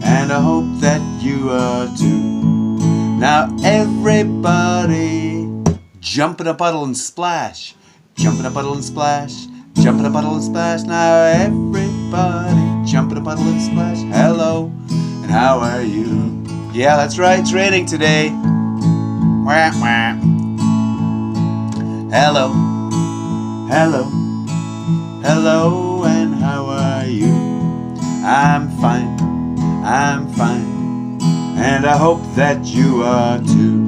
and I hope that you are too. Now everybody jump in a puddle and splash. Jump in a puddle and splash. Jump in a puddle and splash. Now everybody jump in a puddle and splash. Hello, and how are you? Yeah, that's right, it's raining today. Wah, wah. Hello, hello, hello, and how are you? I'm fine, and I hope that you are too.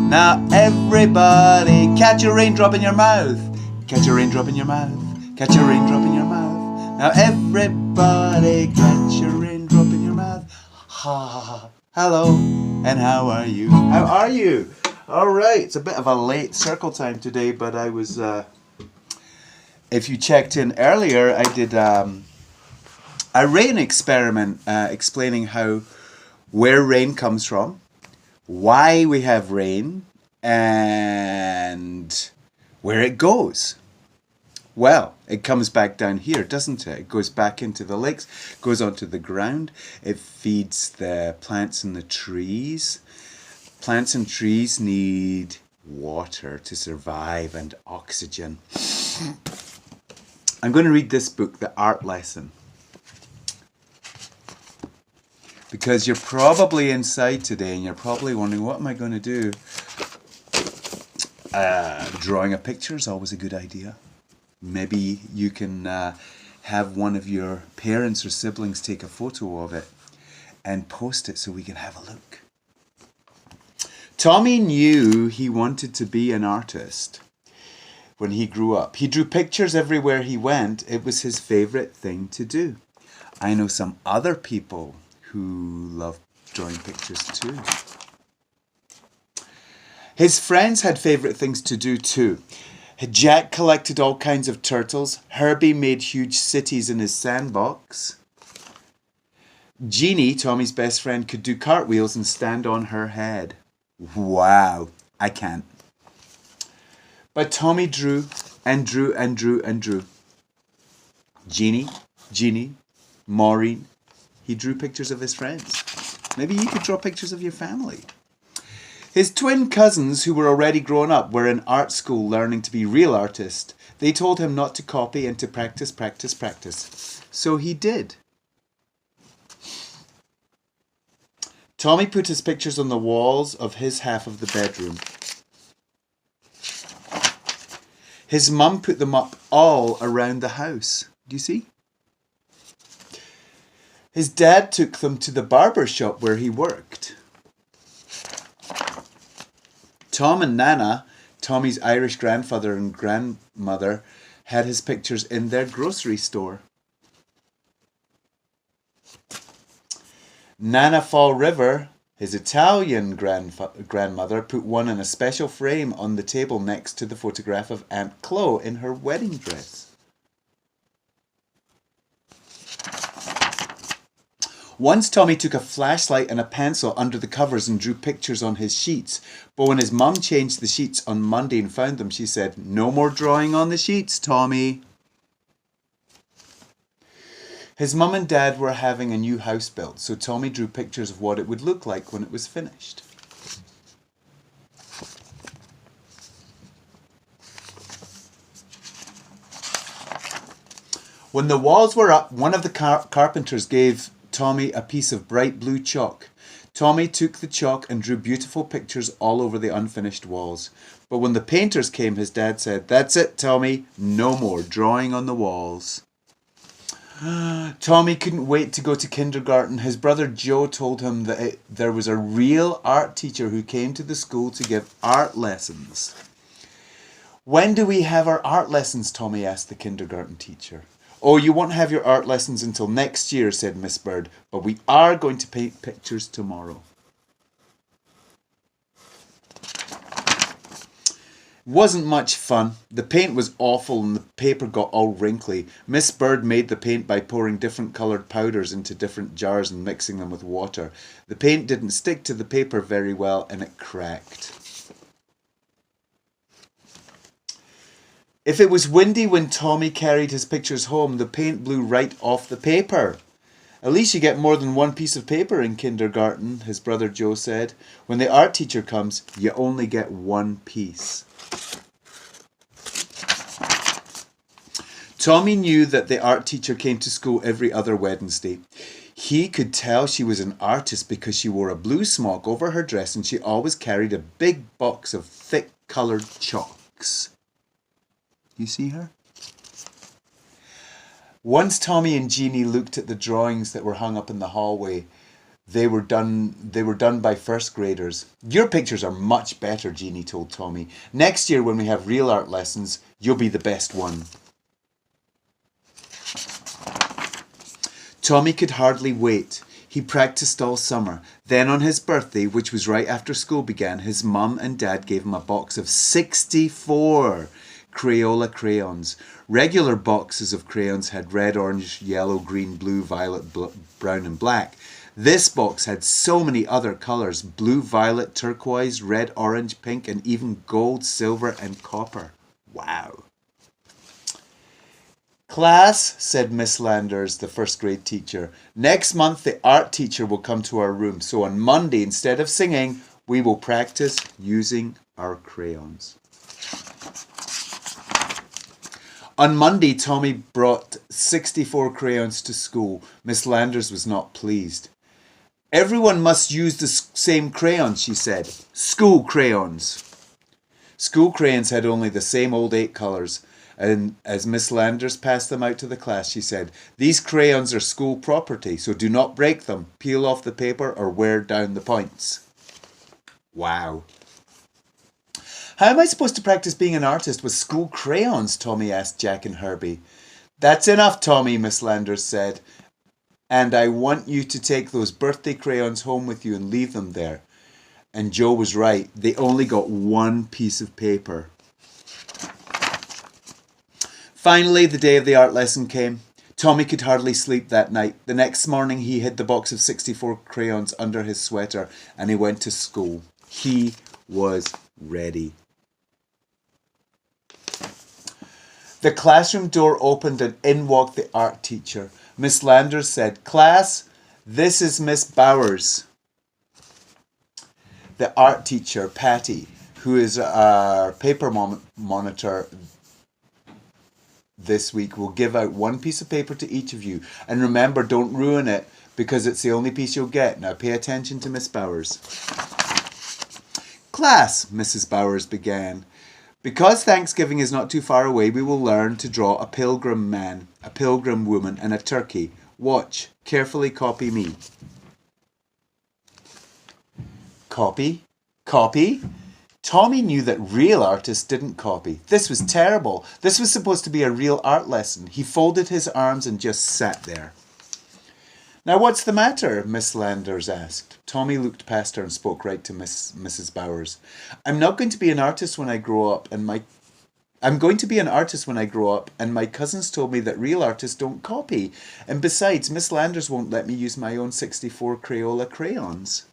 Now everybody catch a raindrop in your mouth. Catch a raindrop in your mouth. Catch a raindrop in your mouth. Now everybody catch a raindrop in your mouth. Ha ha ha. Hello, and how are you? How are you? Alright, it's a bit of a late circle time today, but I was, if you checked in earlier, I did a rain experiment explaining where rain comes from, why we have rain, and where it goes. Well, it comes back down here, doesn't it? It goes back into the lakes, goes onto the ground. It feeds the plants and the trees. Plants and trees need water to survive and oxygen. I'm going to read this book, The Art Lesson. Because you're probably inside today and you're probably wondering, what am I going to do? Drawing a picture is always a good idea. Maybe you can have one of your parents or siblings take a photo of it and post it so we can have a look. Tommy knew he wanted to be an artist when he grew up. He drew pictures everywhere he went. It was his favorite thing to do. I know some other people who love drawing pictures too. His friends had favorite things to do too. Jack collected all kinds of turtles. Herbie made huge cities in his sandbox. Jeannie, Tommy's best friend, could do cartwheels and stand on her head. Wow, I can't. But Tommy drew and drew and drew and drew. Jeannie, Maureen, he drew pictures of his friends. Maybe you could draw pictures of your family. His twin cousins, who were already grown up, were in art school learning to be real artists. They told him not to copy and to practice, practice, practice. So he did. Tommy put his pictures on the walls of his half of the bedroom. His mum put them up all around the house. Do you see? His dad took them to the barber shop where he worked. Tom and Nana, Tommy's Irish grandfather and grandmother, had his pictures in their grocery store. Nana Fall River, his Italian grandmother, put one in a special frame on the table next to the photograph of Aunt Chloe in her wedding dress. Once Tommy took a flashlight and a pencil under the covers and drew pictures on his sheets. But when his mum changed the sheets on Monday and found them, she said, "No more drawing on the sheets, Tommy." His mum and dad were having a new house built, so Tommy drew pictures of what it would look like when it was finished. When the walls were up, one of the carpenters gave Tommy a piece of bright blue chalk. Tommy took the chalk and drew beautiful pictures all over the unfinished walls. But when the painters came, his dad said, "That's it, Tommy. No more drawing on the walls." Tommy couldn't wait to go to kindergarten. His brother Joe told him that there was a real art teacher who came to the school to give art lessons. "When do we have our art lessons?" Tommy asked the kindergarten teacher. "Oh, you won't have your art lessons until next year," said Miss Bird, "but we are going to paint pictures tomorrow." Wasn't much fun. The paint was awful and the paper got all wrinkly. Miss Bird made the paint by pouring different coloured powders into different jars and mixing them with water. The paint didn't stick to the paper very well and it cracked. If it was windy when Tommy carried his pictures home, the paint blew right off the paper. At least you get more than one piece of paper in kindergarten, his brother Joe said. When the art teacher comes, you only get one piece. Tommy knew that the art teacher came to school every other Wednesday. He could tell she was an artist because she wore a blue smock over her dress and she always carried a big box of thick coloured chalks. You see her? Once Tommy and Jeannie looked at the drawings that were hung up in the hallway. They were done by first graders. Your pictures are much better, Jeannie told Tommy. Next year when we have real art lessons, you'll be the best one. Tommy could hardly wait. He practiced all summer. Then on his birthday, which was right after school began, his mum and dad gave him a box of 64 Crayola crayons. Regular boxes of crayons had red, orange, yellow, green, blue, violet, brown and black. This box had so many other colours: blue, violet, turquoise, red, orange, pink, and even gold, silver and copper. Wow. Class, said Miss Landers, the first grade teacher, next month the art teacher will come to our room. So on Monday, instead of singing, we will practice using our crayons. On Monday, Tommy brought 64 crayons to school. Miss Landers was not pleased. Everyone must use the same crayons, she said. School crayons. School crayons had only the same old 8 colours. And as Miss Landers passed them out to the class, she said, "These crayons are school property, so do not break them, peel off the paper, or wear down the points." Wow. How am I supposed to practice being an artist with school crayons? Tommy asked Jack and Herbie. That's enough, Tommy, Miss Landers said. And I want you to take those birthday crayons home with you and leave them there. And Joe was right. They only got one piece of paper. Finally, the day of the art lesson came. Tommy could hardly sleep that night. The next morning, he hid the box of 64 crayons under his sweater and he went to school. He was ready. The classroom door opened and in walked the art teacher. Miss Landers said, "Class, this is Miss Bowers." The art teacher, Patty, who is our paper monitor this week, will give out one piece of paper to each of you. And remember, don't ruin it because it's the only piece you'll get. Now pay attention to Miss Bowers. "Class," Mrs. Bowers began, "because Thanksgiving is not too far away, we will learn to draw a pilgrim man, a pilgrim woman, and a turkey. Watch. Carefully copy me." Copy? Copy? Tommy knew that real artists didn't copy. This was terrible. This was supposed to be a real art lesson. He folded his arms and just sat there. "Now what's the matter?" Miss Landers asked. Tommy looked past her and spoke right to Mrs. Bowers. I'm going to be an artist when I grow up, and my cousins told me that real artists don't copy. And besides, Miss Landers won't let me use my own 64 Crayola crayons."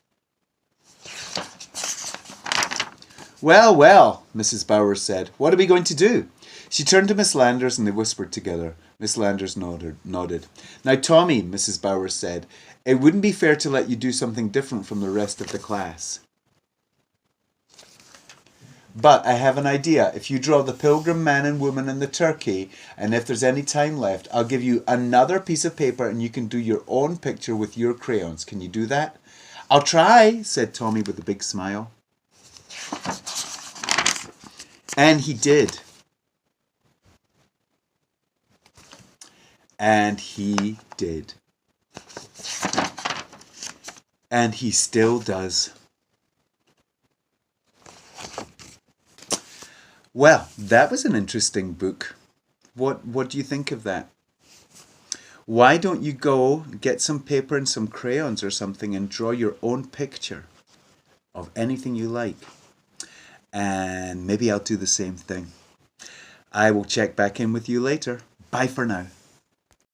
"Well, well," Mrs. Bowers said. "What are we going to do?" She turned to Miss Landers and they whispered together. Miss Landers nodded. "Now, Tommy," Mrs. Bowers said, "it wouldn't be fair to let you do something different from the rest of the class. But I have an idea. If you draw the pilgrim man and woman and the turkey, and if there's any time left, I'll give you another piece of paper and you can do your own picture with your crayons. Can you do that?" "I'll try," said Tommy with a big smile. And he did. And he did. And he still does. Well, that was an interesting book. What do you think of that? Why don't you go get some paper and some crayons or something and draw your own picture of anything you like? And maybe I'll do the same thing. I will check back in with you later. Bye for now.